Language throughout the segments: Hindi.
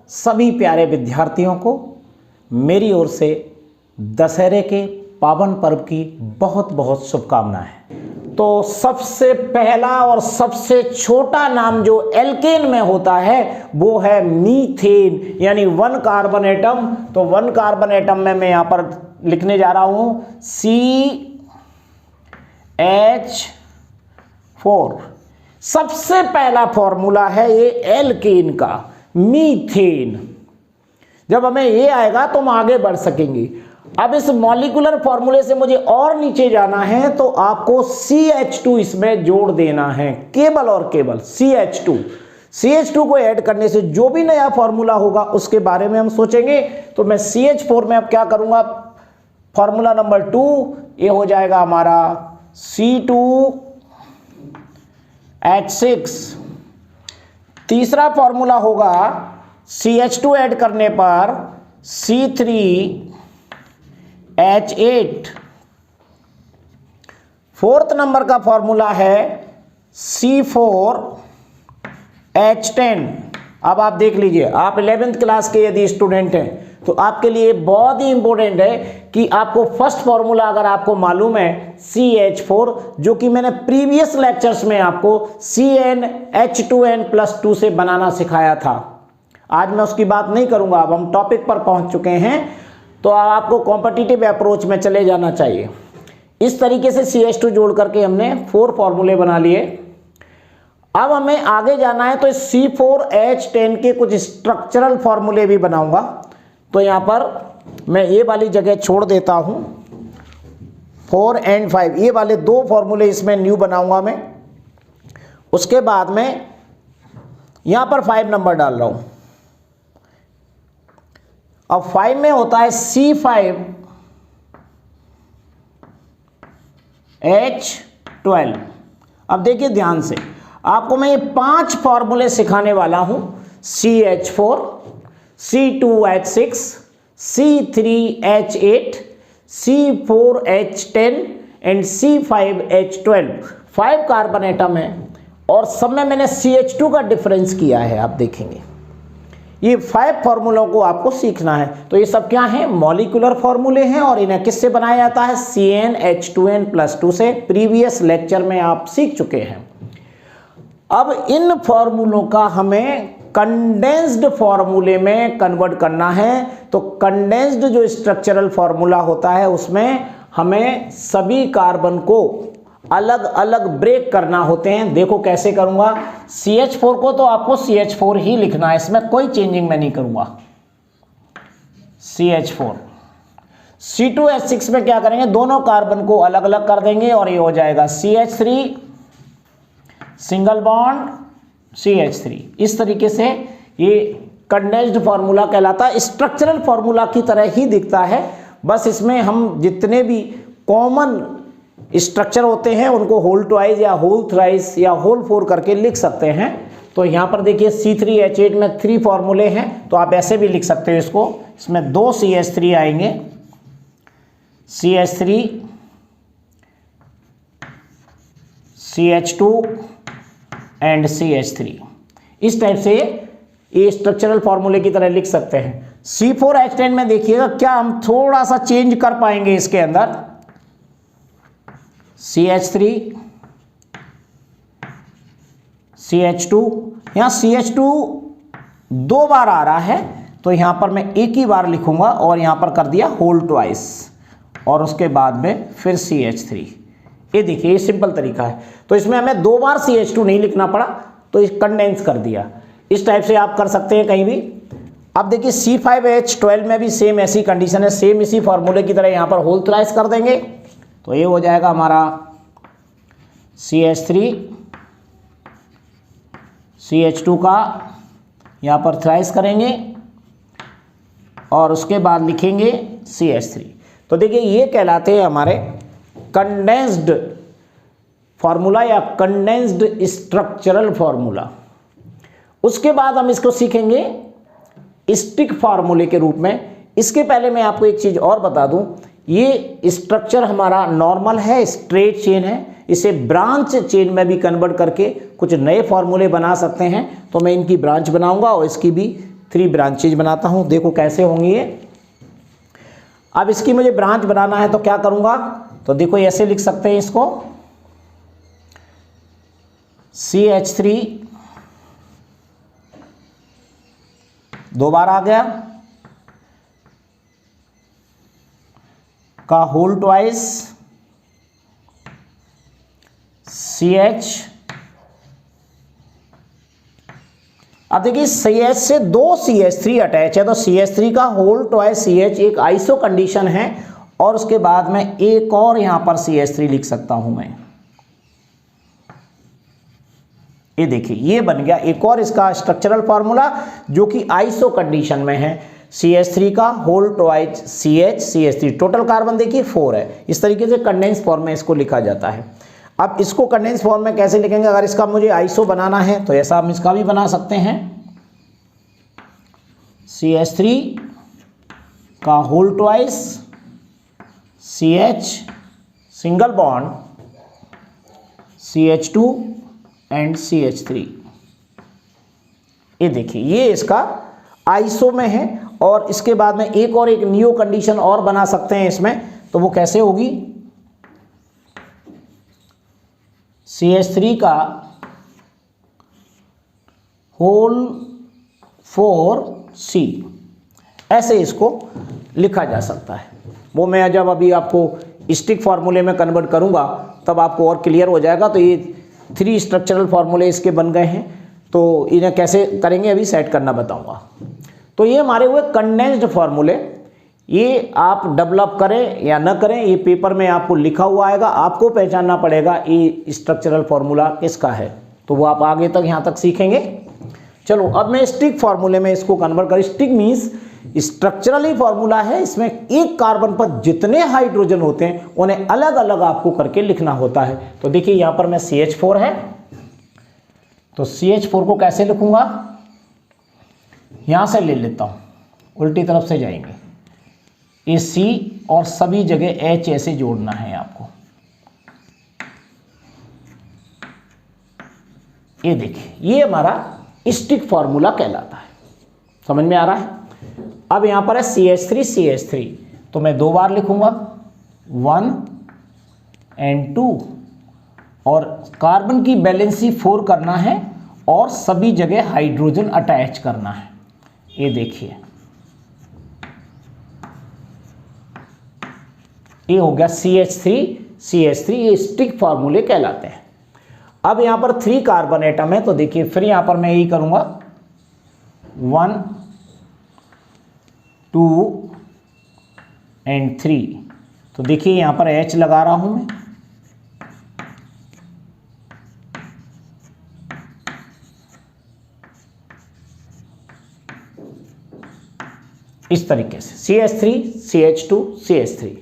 सभी प्यारे विद्यार्थियों को मेरी ओर से दशहरे के पावन पर्व की बहुत बहुत शुभकामनाएं। तो सबसे पहला और सबसे छोटा नाम जो एल्केन में होता है वो है मीथेन, यानी 1 कार्बन एटम। तो 1 कार्बन एटम में मैं यहां पर लिखने जा रहा हूं CH4। सबसे पहला फॉर्मूला है ये एल्केन का, मीथेन। जब हमें ये आएगा तो हम आगे बढ़ सकेंगे। अब इस मॉलिक्यूलर फॉर्मूले से मुझे और नीचे जाना है तो आपको CH2 इसमें जोड़ देना है, केवल और केवल CH2 को ऐड करने से जो भी नया फॉर्मूला होगा उसके बारे में हम सोचेंगे। तो मैं CH4 में अब क्या करूंगा, फॉर्मूला नंबर 2 ये हो जाएगा हमारा C2H6। तीसरा फॉर्मूला होगा CH2 ऐड करने पर C3H8। फोर्थ नंबर का फॉर्मूला है C4H10। अब आप देख लीजिए, आप 11th क्लास के यदि स्टूडेंट हैं तो आपके लिए बहुत ही इंपॉर्टेंट है कि आपको फर्स्ट फॉर्मूला अगर आपको मालूम है CH4, जो कि मैंने प्रीवियस लेक्चर्स में आपको CnH2n+2 से बनाना सिखाया था। आज मैं उसकी बात नहीं करूंगा, अब हम टॉपिक पर पहुंच चुके हैं। तो आपको कॉम्पिटिटिव अप्रोच में चले जाना चाहिए। इस तरीके से CH2 जोड़ करके हमने 4 फॉर्मूले बना लिए। अब हमें आगे जाना है तो C4H10 के कुछ स्ट्रक्चरल फॉर्मूले भी बनाऊंगा। तो यहां पर मैं ये वाली जगह छोड़ देता हूं, 4 और 5, ये वाले 2 फॉर्मूले इसमें न्यू बनाऊंगा मैं। उसके बाद में यहां पर 5 नंबर डाल रहा हूं। अब 5 में होता है C5H12। अब देखिए ध्यान से, आपको मैं ये 5 फॉर्मूले सिखाने वाला हूं, CH4, C2H6, C3H8, C4H10 and C5H12। 5 carbon atom है और सब में मैंने CH2 का डिफरेंस किया है। आप देखेंगे ये 5 फॉर्मूलों को आपको सीखना है। तो ये सब क्या है, मॉलिक्यूलर फॉर्मूले हैं और इन्हें किससे बनाया जाता है, CnH2n+2 से। प्रीवियस लेक्चर में आप सीख चुके हैं। अब इन फॉर्मूलों का हमें कंडेंस्ड फॉर्मूले में कन्वर्ट करना है। तो कंडेंस्ड जो स्ट्रक्चरल फॉर्मूला होता है उसमें हमें सभी कार्बन को अलग अलग ब्रेक करना होते हैं। देखो कैसे करूंगा, CH4 को तो आपको CH4 ही लिखना है, इसमें कोई चेंजिंग मैं नहीं करूंगा। CH4, C2H6 में क्या करेंगे, दोनों कार्बन को अलग अलग कर देंगे और ये हो जाएगा CH3 सिंगल बॉन्ड CH3। इस तरीके से ये कंडेंस्ड फॉर्मूला कहलाता है। स्ट्रक्चरल फॉर्मूला की तरह ही दिखता है, बस इसमें हम जितने भी कॉमन स्ट्रक्चर होते हैं उनको होल ट्वाइस या होल थ्राइस या होल 4 करके लिख सकते हैं। तो यहाँ पर देखिए C3H8 में 3 फॉर्मूले हैं, तो आप ऐसे भी लिख सकते हो इसको। इसमें 2 CH3 आएंगे, CH3 CH2 एंड CH3। इस टाइप से ये स्ट्रक्चरल फॉर्मूले की तरह लिख सकते हैं। C4H10 में देखिएगा क्या हम थोड़ा सा चेंज कर पाएंगे इसके अंदर, CH3 CH2। यहां CH2 2 बार आ रहा है तो यहां पर मैं एक ही बार लिखूंगा और यहां पर कर दिया होल ट्वाइस और उसके बाद में फिर CH3। ये देखिए ये सिंपल तरीका है। तो इसमें हमें 2 बार CH2 नहीं लिखना पड़ा, तो इस कंडेंस कर दिया। इस टाइप से आप कर सकते हैं कहीं भी। अब देखिए C5H12 में भी सेम ऐसी कंडीशन है, सेम इसी फॉर्मूले की तरह यहां पर होल थ्राइस कर देंगे। तो ये हो जाएगा हमारा CH3 CH2 का यहाँ पर थ्राइस करेंगे और उसके बाद लिखेंगे CH3। तो देखिए ये कहलाते हैं हमारे कंडेंस्ड फॉर्मूला या कंडेंस्ड स्ट्रक्चरल फॉर्मूला। उसके बाद हम इसको सीखेंगे स्टिक फार्मूले के रूप में। इसके पहले मैं आपको एक चीज़ और बता दूं, ये स्ट्रक्चर हमारा नॉर्मल है, स्ट्रेट चेन है। इसे ब्रांच चेन में भी कन्वर्ट करके कुछ नए फॉर्मूले बना सकते हैं। तो मैं इनकी ब्रांच बनाऊंगा और इसकी भी 3 ब्रांचेज बनाता हूँ। देखो कैसे होंगी ये। अब इसकी मुझे ब्रांच बनाना है तो क्या करूँगा, तो देखो ऐसे लिख सकते हैं इसको, CH3 2 बार आ गया का होल ट्वाइस CH। अब देखिए CH से 2 CH3 अटैच है तो CH3 का होल ट्वाइस CH एक आइसो कंडीशन है, और उसके बाद में एक और यहां पर CH3 लिख सकता हूं मैं। ये देखिए ये बन गया एक और इसका स्ट्रक्चरल फॉर्मूला जो कि आइसो कंडीशन में है। CH3 का whole twice CH3 total carbon देखिए 4 है। इस तरीके से कंडेंस फॉर्म में इसको लिखा जाता है। अब इसको कंडेंस फॉर्म में कैसे लिखेंगे, अगर इसका मुझे आइसो बनाना है तो ऐसा हम इसका भी बना सकते हैं, CH3 का whole twice CH single bond CH2 and CH3। ये देखिए ये इसका आइसो में है, और इसके बाद में एक नियो कंडीशन और बना सकते हैं इसमें, तो वो कैसे होगी, CH3 का होल 4C, ऐसे इसको लिखा जा सकता है। वो मैं जब अभी आपको स्टिक फार्मूले में कन्वर्ट करूंगा तब आपको और क्लियर हो जाएगा। तो ये 3 स्ट्रक्चरल फार्मूले इसके बन गए हैं, तो इन्हें कैसे करेंगे अभी सेट करना बताऊंगा। तो ये हमारे हुए कंडेंस्ड फार्मूले, ये आप डेवलप करें या न करें ये पेपर में आपको लिखा हुआ आएगा, आपको पहचानना पड़ेगा ये स्ट्रक्चरल फार्मूला किसका है, तो वो आप आगे तक यहाँ तक सीखेंगे। चलो अब मैं स्टिक फार्मूले में इसको कन्वर्ट कर, स्टिक मीन्स स्ट्रक्चरली फार्मूला है, इसमें एक कार्बन पर जितने हाइड्रोजन होते हैं उन्हें अलग अलग आपको करके लिखना होता है। तो देखिए यहाँ पर मैं CH4 है, तो CH4 को कैसे लिखूंगा, यहाँ से ले लेता हूँ, उल्टी तरफ से जाएंगे, ये C और सभी जगह H ऐसे जोड़ना है आपको। ये देखिए ये हमारा स्टिक फार्मूला कहलाता है, समझ में आ रहा है। अब यहां पर है CH3 तो मैं 2 बार लिखूंगा, 1 एंड 2, और कार्बन की वैलेंसी 4 करना है और सभी जगह हाइड्रोजन अटैच करना है। ये देखिए ये हो गया CH3 ये स्टिक फार्मूले कहलाते हैं। अब यहां पर 3 कार्बन एटम है, तो देखिए फिर यहां पर मैं यही करूंगा, 1 2 एंड 3, तो देखिए यहां पर H लगा रहा हूं मैं, इस तरीके से CH3 CH2 CH3।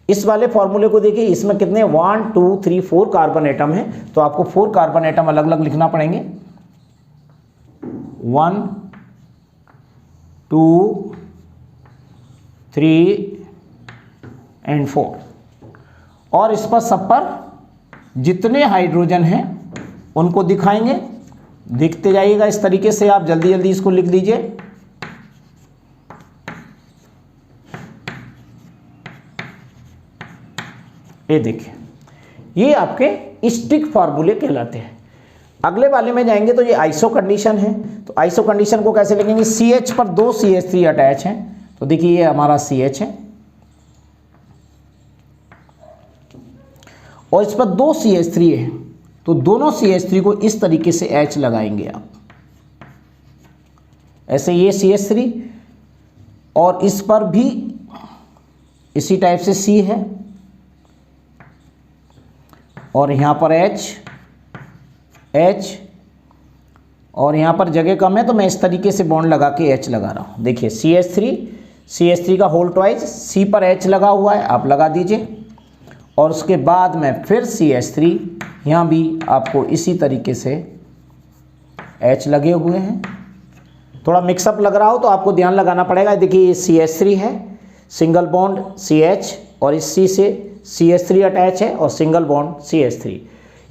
इस वाले फॉर्मूले को देखिए, इसमें कितने 1 2 3 4 कार्बन एटम है, तो आपको 4 कार्बन एटम अलग अलग लिखना पड़ेंगे, 1 2 3 एंड 4, और इस पर सब पर जितने हाइड्रोजन हैं उनको दिखाएंगे, दिखते जाइएगा इस तरीके से। आप जल्दी जल्दी इसको लिख लीजिए। ये देखिए ये आपके स्टिक फार्मूले कहलाते हैं। अगले वाले में जाएंगे तो ये आइसो कंडीशन है, तो आइसो कंडीशन को कैसे लिखेंगे, CH पर 2 CH3 अटैच हैं, तो देखिए ये हमारा CH है और इस पर 2 CH3 है, तो दोनों CH3 को इस तरीके से H लगाएंगे आप, ऐसे ये CH3 और इस पर भी इसी टाइप से C है, और यहाँ पर H और यहाँ पर जगह कम है तो मैं इस तरीके से बॉन्ड लगा के H लगा रहा हूँ। देखिए CH3 का होल ट्वाइस C पर H लगा हुआ है, आप लगा दीजिए, और उसके बाद में फिर CH3, यहाँ भी आपको इसी तरीके से H लगे हुए हैं। थोड़ा मिक्सअप लग रहा हो तो आपको ध्यान लगाना पड़ेगा। देखिए ये CH3 है, सिंगल बॉन्ड CH, और इस C से CH3 अटैच है और सिंगल बॉन्ड CH3,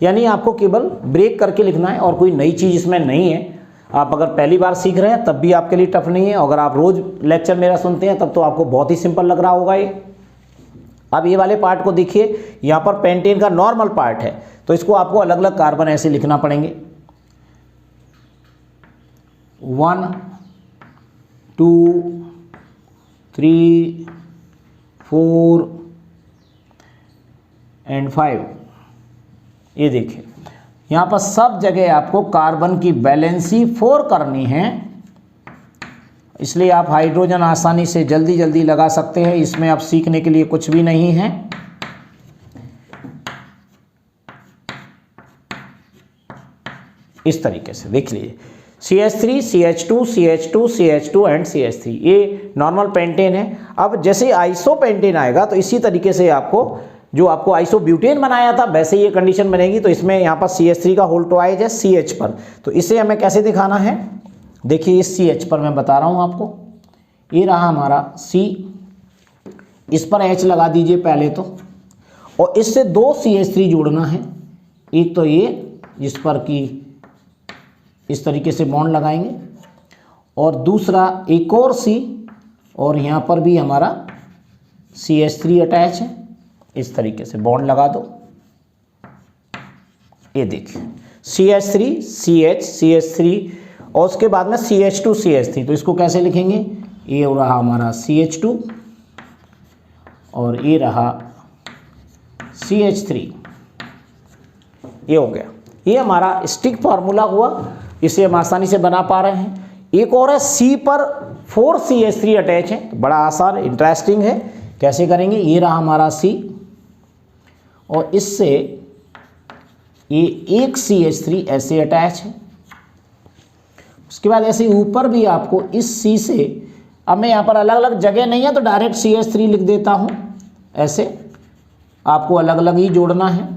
यानी आपको केवल ब्रेक करके लिखना है और कोई नई चीज़ इसमें नहीं है। आप अगर पहली बार सीख रहे हैं तब भी आपके लिए टफ नहीं है, अगर आप रोज़ लेक्चर मेरा सुनते हैं तब तो आपको बहुत ही सिंपल लग रहा होगा ये। अब ये वाले पार्ट को देखिए, यहाँ पर पेंटेन का नॉर्मल पार्ट है तो इसको आपको अलग अलग कार्बन ऐसे लिखना पड़ेंगे, 1 2 3 4 एंड 5। ये देखिए यहाँ पर सब जगह आपको कार्बन की वैलेंसी 4 करनी है, इसलिए आप हाइड्रोजन आसानी से जल्दी जल्दी लगा सकते हैं, इसमें अब सीखने के लिए कुछ भी नहीं है। इस तरीके से देख लीजिए, CH3 CH2 CH2 CH2 and CH3, ये नॉर्मल पेंटेन है। अब जैसे आइसोपेंटेन आएगा तो इसी तरीके से आपको जो आपको आइसोब्यूटेन बनाया था वैसे ये कंडीशन बनेगी। तो इसमें यहाँ पर CH3 का होल ट्वाइज है CH पर, तो इसे हमें कैसे दिखाना है, देखिए इस CH पर मैं बता रहा हूँ आपको, ये रहा हमारा C, इस पर H लगा दीजिए पहले तो, और इससे 2 CH3 जोड़ना है, एक तो ये जिस पर कि इस तरीके से बॉन्ड लगाएंगे, और दूसरा एक और C, और यहाँ पर भी हमारा CH3 अटैच है, इस तरीके से बॉन्ड लगा दो। ये देखिए CH3 CH CH3 और उसके बाद में CH2 CH3, तो इसको कैसे लिखेंगे, ये रहा हमारा CH2 और ये रहा CH3, ये हो गया। ये हमारा स्टिक फार्मूला हुआ, इसे हम आसानी से बना पा रहे हैं। एक और है C पर 4 CH3 अटैच है, तो बड़ा आसान इंटरेस्टिंग है, कैसे करेंगे, ये रहा हमारा C और इससे ये एक CH3 ऐसे अटैच है। उसके बाद ऐसे ऊपर भी आपको इस C से, अब मैं यहाँ पर अलग अलग जगह नहीं है तो डायरेक्ट CH3 लिख देता हूँ, ऐसे आपको अलग अलग ही जोड़ना है।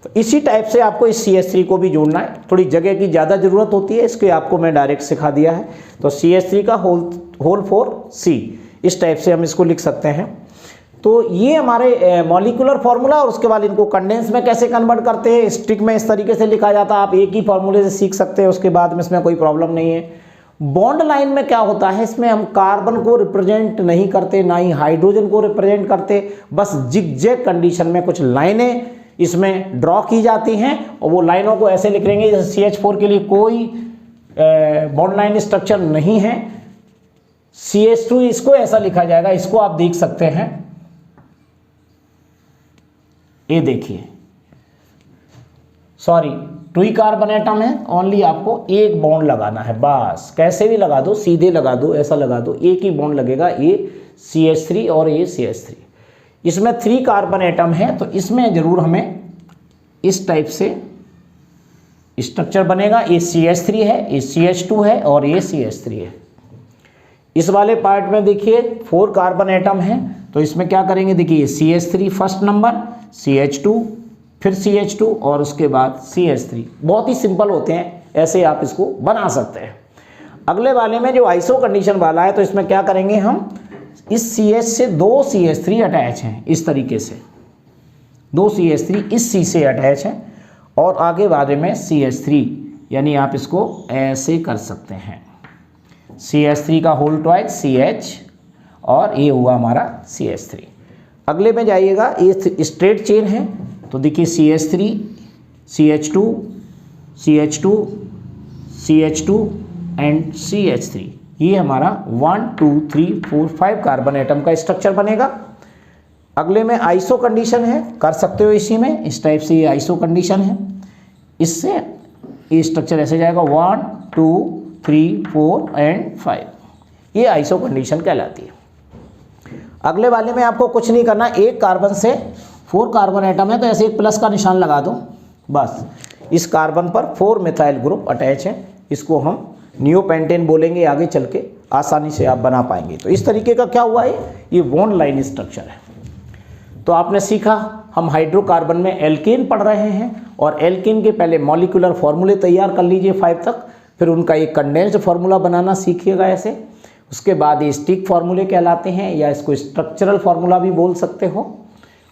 तो इसी टाइप से आपको इस CH3 को भी जोड़ना है, थोड़ी जगह की ज़्यादा ज़रूरत होती है, इसके आपको मैं डायरेक्ट सिखा दिया है। तो CH3 का होल 4 C, इस टाइप से हम इसको लिख सकते हैं। तो ये हमारे मॉलिक्यूलर फार्मूला, और उसके बाद इनको कंडेंस में कैसे कन्वर्ट करते हैं, स्टिक में इस तरीके से लिखा जाता है, आप एक ही फार्मूले से सीख सकते हैं, उसके बाद में इसमें कोई प्रॉब्लम नहीं है। बॉन्ड लाइन में क्या होता है, इसमें हम कार्बन को रिप्रेजेंट नहीं करते, ना ही हाइड्रोजन को रिप्रेजेंट करते, बस जिगजैग कंडीशन में कुछ लाइनें इसमें ड्रॉ की जाती हैं, और वो लाइनों को ऐसे लिख लेंगे जैसे CH4 के लिए कोई बॉन्ड लाइन स्ट्रक्चर नहीं है, CH2 इसको ऐसा लिखा जाएगा, इसको आप देख सकते हैं, ये देखिए, सॉरी 2 कार्बन एटम है, ओनली आपको एक बॉन्ड लगाना है, बस कैसे भी लगा दो, सीधे लगा दो, ऐसा लगा दो, एक ही बॉन्ड लगेगा, ये CH3 और ये CH3। इसमें 3 कार्बन एटम है तो इसमें जरूर हमें इस टाइप से स्ट्रक्चर बनेगा, ये CH3 है, ये CH2 है और ये CH3 है। इस वाले पार्ट में देखिए 4 कार्बन एटम है, तो इसमें क्या करेंगे, देखिए CH3 फर्स्ट नंबर, CH2, फिर CH2 और उसके बाद CH3। बहुत ही सिंपल होते हैं, ऐसे आप इसको बना सकते हैं। अगले वाले में जो आइसो कंडीशन वाला है, तो इसमें क्या करेंगे हम, इस CH से 2 CH3 अटैच हैं, इस तरीके से 2 CH3 इस C से अटैच हैं, और आगे वाले में CH3, यानी आप इसको ऐसे कर सकते हैं, CH3 का होल ट्वाइस CH, और ये हुआ हमारा CH3। अगले में जाइएगा, ये स्ट्रेट चेन है, तो देखिए CH3 CH2 CH2 CH2 and CH3, ये हमारा 1 2 3 4 5 कार्बन एटम का स्ट्रक्चर बनेगा। अगले में आइसो कंडीशन है, कर सकते हो इसी में, इस टाइप से ये आइसो कंडीशन है, इससे ये स्ट्रक्चर ऐसे जाएगा 1 2 3 4 एंड 5, ये आइसो कंडीशन कहलाती है। अगले वाले में आपको कुछ नहीं करना, एक कार्बन से 4 कार्बन एटम है तो ऐसे एक प्लस का निशान लगा दो, बस इस कार्बन पर 4 मिथाइल ग्रुप अटैच है, इसको हम नियोपेंटेन बोलेंगे, आगे चल के आसानी से आप बना पाएंगे। तो इस तरीके का क्या हुआ है, ये बॉन्ड लाइन स्ट्रक्चर है। तो आपने सीखा, हम हाइड्रोकार्बन में एल्केन पढ़ रहे हैं, और एल्केन के पहले मॉलिक्यूलर फार्मूले तैयार कर लीजिए 5 तक, फिर उनका एक कंडेंस्ड फार्मूला बनाना सीखिएगा ऐसे। उसके बाद ये स्टिक फार्मूले कहलाते हैं, या इसको स्ट्रक्चरल फार्मूला भी बोल सकते हो।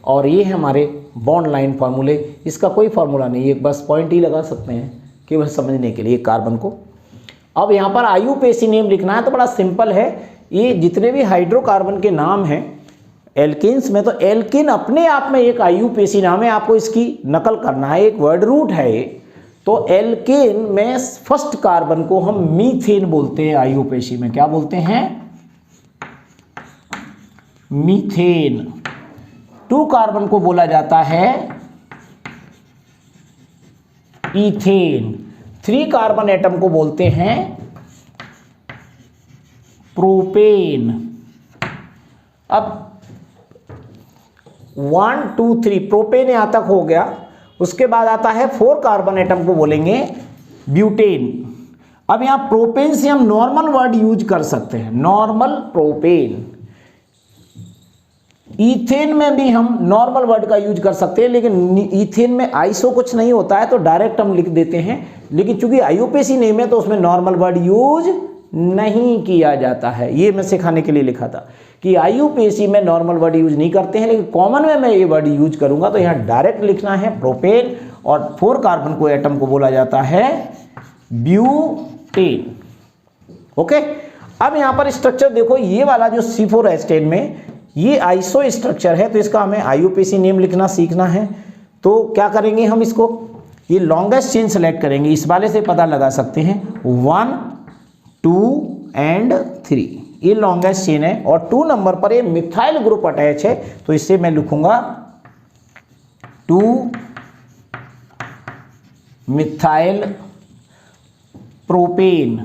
और ये हमारे बॉन्ड लाइन फार्मूले, इसका कोई फार्मूला नहीं है, बस पॉइंट ही लगा सकते हैं केवल समझने के लिए कार्बन को। अब यहाँ पर आईयूपीएसी नेम लिखना है तो बड़ा सिंपल है। ये जितने भी हाइड्रोकार्बन के नाम हैं एल्केन्स में, तो एल्केन अपने आप में एक आईयूपीएसी नाम है, आपको इसकी नकल करना है, एक वर्ड रूट है ये। तो एल्केन में फर्स्ट कार्बन को हम मीथेन बोलते हैं, आईयूपीएसी में क्या बोलते हैं? मीथेन। 2 कार्बन को बोला जाता है ईथेन। 3 कार्बन एटम को बोलते हैं प्रोपेन। अब 1 2 3 प्रोपेन यहां तक हो गया। उसके बाद आता है 4 कार्बन एटम को बोलेंगे ब्यूटेन। अब यहां प्रोपेन से हम नॉर्मल वर्ड यूज कर सकते हैं, नॉर्मल प्रोपेन। ईथेन में भी हम नॉर्मल वर्ड का यूज कर सकते हैं, लेकिन ईथेन में आइसो कुछ नहीं होता है तो डायरेक्ट हम लिख देते हैं। लेकिन चूंकि आईयूपीएसी नेम है तो उसमें नॉर्मल वर्ड यूज नहीं किया जाता है। ये मैं सिखाने के लिए लिखा था कि आईयूपीएसी में नॉर्मल वर्ड यूज नहीं करते हैं, लेकिन कॉमन में मैं ये वर्ड यूज करूंगा। तो यहाँ डायरेक्ट लिखना है प्रोपेन, और 4 कार्बन को एटम को बोला जाता है ब्यूटेन। ओके, अब यहाँ पर स्ट्रक्चर देखो, ये वाला जो C4H10 में ये आइसो स्ट्रक्चर है, तो इसका हमें आईयूपीएसी नेम लिखना सीखना है। तो क्या करेंगे हम इसको, ये लॉन्गेस्ट चेन सेलेक्ट करेंगे, इस वाले से पता लगा सकते हैं 1 2 एंड 3, ये लॉन्गेस्ट चेन है। और 2 नंबर पर ये मिथाइल ग्रुप अटैच है, तो इससे मैं लिखूंगा 2 मिथाइल प्रोपेन,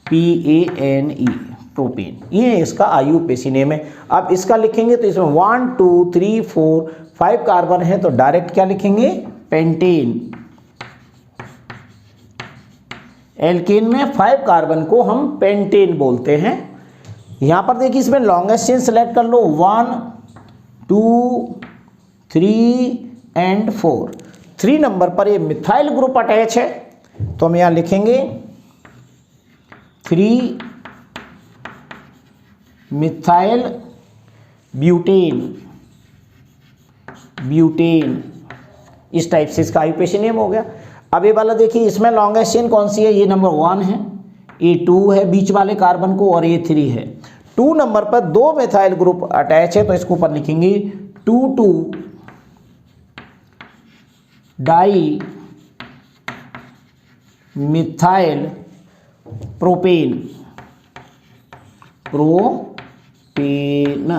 PANE, प्रोपेन। ये इसका आईयूपीएसी नेम है। अब इसका लिखेंगे तो इसमें 1 2 3 4 5 कार्बन है, तो डायरेक्ट क्या लिखेंगे? पेंटेन। एल्केन में 5 कार्बन को हम पेंटेन बोलते हैं। यहां पर देखिए इसमें लॉन्गेस्ट चेन सेलेक्ट कर लो, 1 2 3 एंड 4। 3 नंबर पर ये मिथाइल ग्रुप अटैच है, तो हम यहां लिखेंगे 3 मिथाइल ब्यूटेन, ब्यूटेन। इस टाइप से इसका आईयूपीएसी नेम हो गया। अब ये वाला देखिए, इसमें लॉन्गेस्ट चेन कौन सी है? ये नंबर 1 है, ये 2 है बीच वाले कार्बन को, और ये 3 है। 2 नंबर पर 2 मिथाइल ग्रुप अटैच है, तो इसको ऊपर लिखेंगे 2 डाई मिथाइल प्रोपेन, प्रोपेन,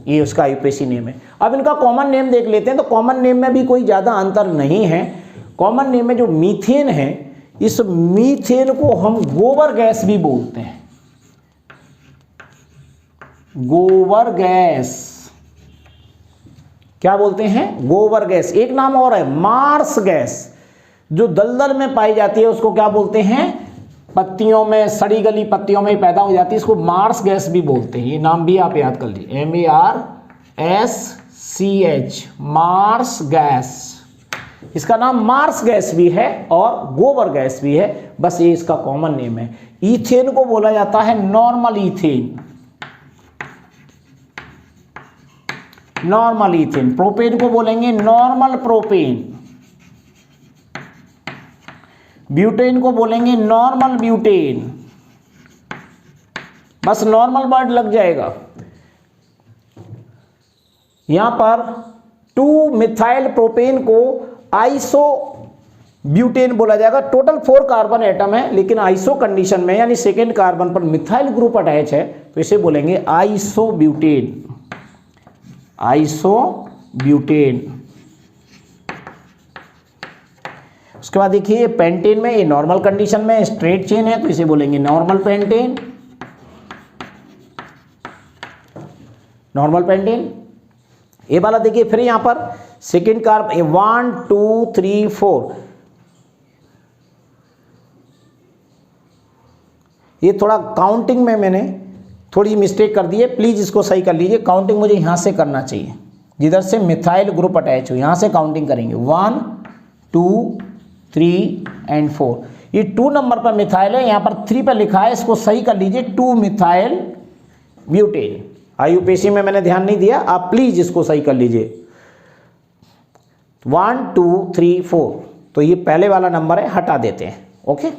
ये उसका आईयूपीएसी नेम है। अब इनका कॉमन नेम देख लेते हैं, तो कॉमन नेम में भी कोई ज़्यादा अंतर नहीं है। कॉमन नेम में जो मीथेन है, इस मीथेन को हम गोबर गैस भी बोलते हैं, गोबर गैस। क्या बोलते हैं? गोबर गैस। एक नाम और है मार्स गैस, जो दलदल में पाई जाती है उसको क्या बोलते हैं? पत्तियों में, सड़ी गली पत्तियों में पैदा हो जाती है, इसको मार्स गैस भी बोलते हैं। ये नाम भी आप याद कर लीजिए, MARSCH, मार्स गैस। इसका नाम मार्स गैस भी है और गोबर गैस भी है, बस ये इसका कॉमन नेम है। ईथेन को बोला जाता है normal ethane, normal ethane. Propane को बोलेंगे नॉर्मल प्रोपेन। ब्यूटेन को बोलेंगे नॉर्मल ब्यूटेन। बस नॉर्मल वर्ड लग जाएगा। यहां पर 2 मिथाइल प्रोपेन को आइसो ब्यूटेन बोला जाएगा। टोटल 4 कार्बन एटम है, लेकिन आइसो कंडीशन में यानी सेकेंड कार्बन पर मिथाइल ग्रुप अटैच है, तो इसे बोलेंगे आइसो ब्यूटेन, आइसो ब्यूटेन। उसके बाद देखिए पेंटेन में, ये नॉर्मल कंडीशन में स्ट्रेट चेन है, तो इसे बोलेंगे नॉर्मल पेंटेन, नॉर्मल पेंटेन। ये वाला देखिए फिर यहां पर सेकेंड कार्बन 1 2 3 4, ये थोड़ा काउंटिंग में मैंने थोड़ी मिस्टेक कर दी है, प्लीज इसको सही कर लीजिए। काउंटिंग मुझे यहां से करना चाहिए, जिधर से मिथाइल ग्रुप अटैच हो, यहां से काउंटिंग करेंगे 1 2 3 एंड 4। ये 2 नंबर पर मिथाइल है, यहां पर 3 पर लिखा है, इसको सही कर लीजिए, 2 मिथाइल ब्यूटेन। आईयूपीएसी में मैंने ध्यान नहीं दिया, आप प्लीज इसको सही कर लीजिए। 1 2 3 4, तो ये पहले वाला नंबर है, हटा देते हैं। ओके,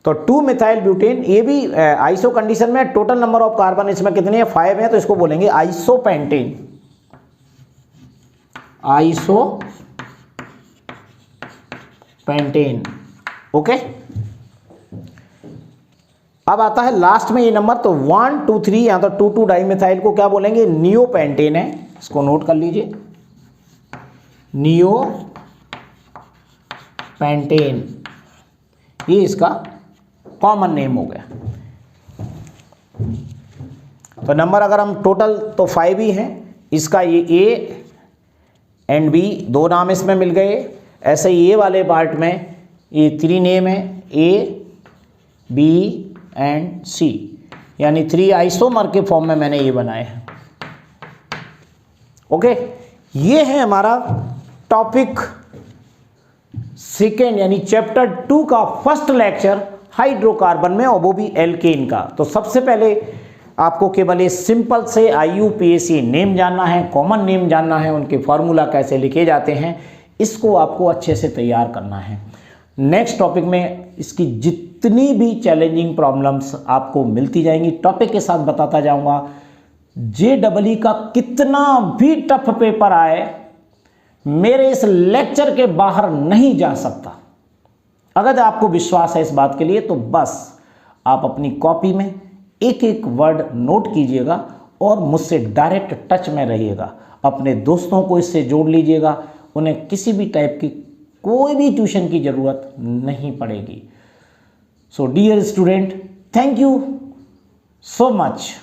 तो 2 मिथाइल ब्यूटेन, ये भी आइसो कंडीशन में टोटल नंबर ऑफ कार्बन इसमें कितने हैं, 5 है, तो इसको बोलेंगे आइसोपेंटेन। आइसोपेंटेन। ओके, अब आता है लास्ट में ये नंबर, तो 1 2 3 या तो 2 डाई मिथाइल को क्या बोलेंगे, नियोपेंटेन है, इसको नोट कर लीजिए, नियोपेंटेन, ये इसका कॉमन नेम हो गया। तो नंबर अगर हम टोटल तो 5 ही हैं, इसका ये ए एंड बी 2 नाम इसमें मिल गए। ऐसे ही ये वाले पार्ट में ये 3 नेम है, ए बी एंड सी, यानी 3 आइसोमर के फॉर्म में मैंने ये बनाए हैं। ओके, ये है हमारा टॉपिक सेकेंड यानी चैप्टर 2 का फर्स्ट लेक्चर हाइड्रोकार्बन में, और वो भी एल्केन का। तो सबसे पहले आपको केवल ये सिंपल से IUPAC नेम जानना है, कॉमन नेम जानना है, उनके फॉर्मूला कैसे लिखे जाते हैं, इसको आपको अच्छे से तैयार करना है। नेक्स्ट टॉपिक में इसकी जितनी भी चैलेंजिंग प्रॉब्लम्स आपको मिलती जाएंगी, टॉपिक के साथ बताता जाऊंगा। JEE का कितना भी टफ पेपर आए, मेरे इस लेक्चर के बाहर नहीं जा सकता। अगर आपको विश्वास है इस बात के लिए, तो बस आप अपनी कॉपी में एक एक वर्ड नोट कीजिएगा और मुझसे डायरेक्ट टच में रहिएगा। अपने दोस्तों को इससे जोड़ लीजिएगा, उन्हें किसी भी टाइप की कोई भी ट्यूशन की ज़रूरत नहीं पड़ेगी। So dear student, thank you so much.